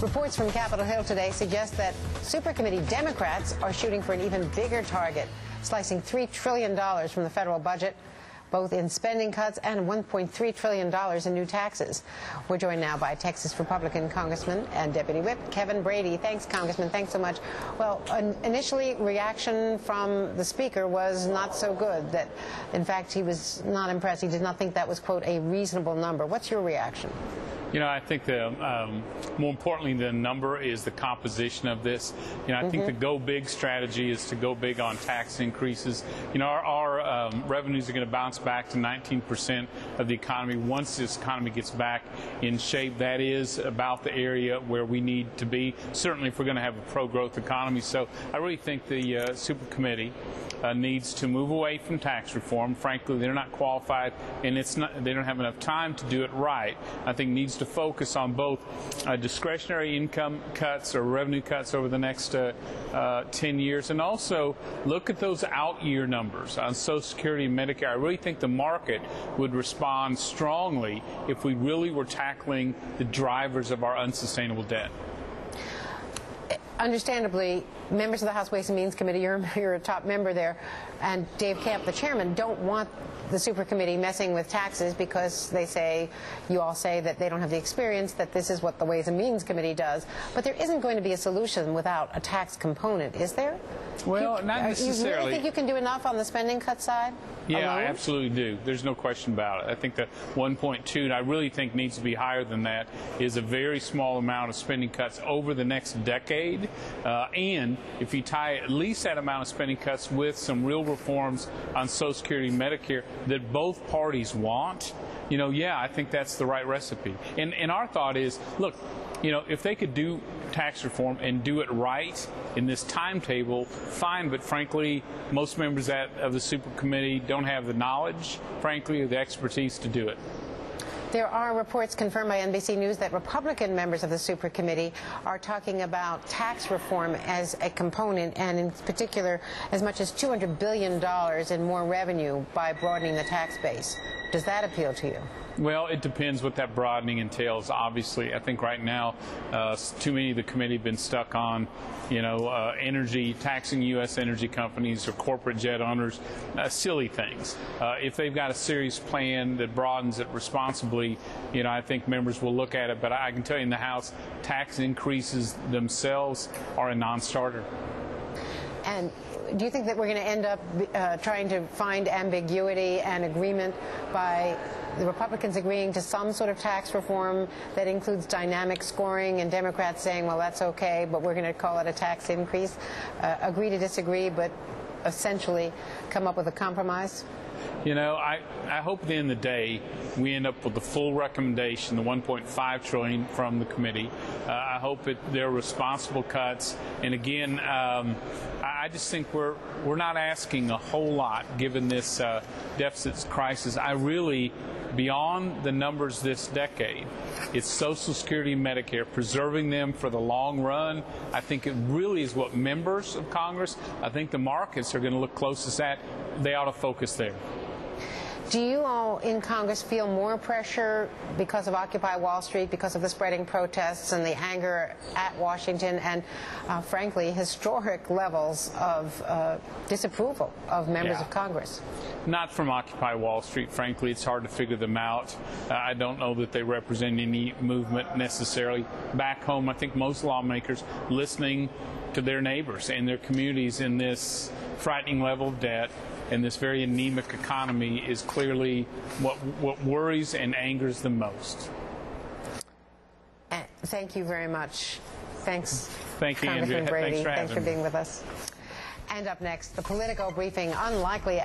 Reports from Capitol Hill today suggest that Supercommittee Democrats are shooting for an even bigger target, slicing $3 trillion from the federal budget, both in spending cuts and $1.3 trillion in new taxes. We're joined now by Texas Republican Congressman and Deputy Whip Kevin Brady. Thanks, Congressman. Thanks so much. Well, initially, reaction from the Speaker was not so good. That, in fact, he was not impressed. He did not think that was, quote, a reasonable number. What's your reaction? You know, I think more importantly than the number is the composition of this. You know, I think the go big strategy is to go big on tax increases. You know, our revenues are going to bounce back to 19% of the economy. Once this economy gets back in shape, that is about the area where we need to be, certainly if we're going to have a pro-growth economy. So I really think the Supercommittee needs to move away from tax reform. Frankly, they're not qualified, and they don't have enough time to do it right. I think needs to focus on both discretionary income cuts or revenue cuts over the next 10 years, and also look at those out-year numbers on Social Security and Medicare. I really think the market would respond strongly if we really were tackling the drivers of our unsustainable debt. Understandably, members of the House Ways and Means Committee, you're a top member there, and Dave Camp, the chairman, don't want the Supercommittee messing with taxes because you all say that they don't have the experience, that this is what the Ways and Means Committee does. But there isn't going to be a solution without a tax component, is there? Well, not necessarily. You really think you can do enough on the spending cut side? Yeah, I absolutely do. There's no question about it. I think the 1.2, I really think needs to be higher than that, is a very small amount of spending cuts over the next decade. And if you tie at least that amount of spending cuts with some real reforms on Social Security and Medicare that both parties want, you know, yeah, I think that's the right recipe. And our thought is, look, you know, if they could do tax reform and do it right in this timetable, fine, but frankly, most members of the Supercommittee don't have the knowledge, frankly, or the expertise to do it. There are reports confirmed by NBC News that Republican members of the Supercommittee are talking about tax reform as a component, and in particular, as much as $200 billion in more revenue by broadening the tax base. Does that appeal to you? Well, it depends what that broadening entails. Obviously, I think right now too many of the committee have been stuck on, you know, energy, taxing U.S. energy companies or corporate jet owners, silly things. If they've got a serious plan that broadens it responsibly, you know, I think members will look at it. But I can tell you in the House, tax increases themselves are a non-starter. And do you think that we're going to end up trying to find ambiguity and agreement by the Republicans agreeing to some sort of tax reform that includes dynamic scoring and Democrats saying, well, that's okay, but we're going to call it a tax increase? Agree to disagree, but essentially come up with a compromise? You know, I hope at the end of the day we end up with the full recommendation, the $1.5 trillion from the committee. I hope they're responsible cuts. And again, I just think we're not asking a whole lot given this deficit crisis. I really, beyond the numbers this decade, it's Social Security and Medicare, preserving them for the long run. I think it really is what members of Congress, I think the markets are going to look closest at. They ought to focus there. Do you all in Congress feel more pressure because of Occupy Wall Street, because of the spreading protests and the anger at Washington, and frankly, historic levels of disapproval of members of Congress? Not from Occupy Wall Street, frankly. It's hard to figure them out. I don't know that they represent any movement necessarily. Back home, I think most lawmakers listening to their neighbors and their communities in this frightening level of debt and this very anemic economy is clearly what worries and angers them most. Thank you very much. Thanks, Thank you, Congressman Andrea. Brady. Thanks for having Thanks for being with us. And up next, the Politico briefing, unlikely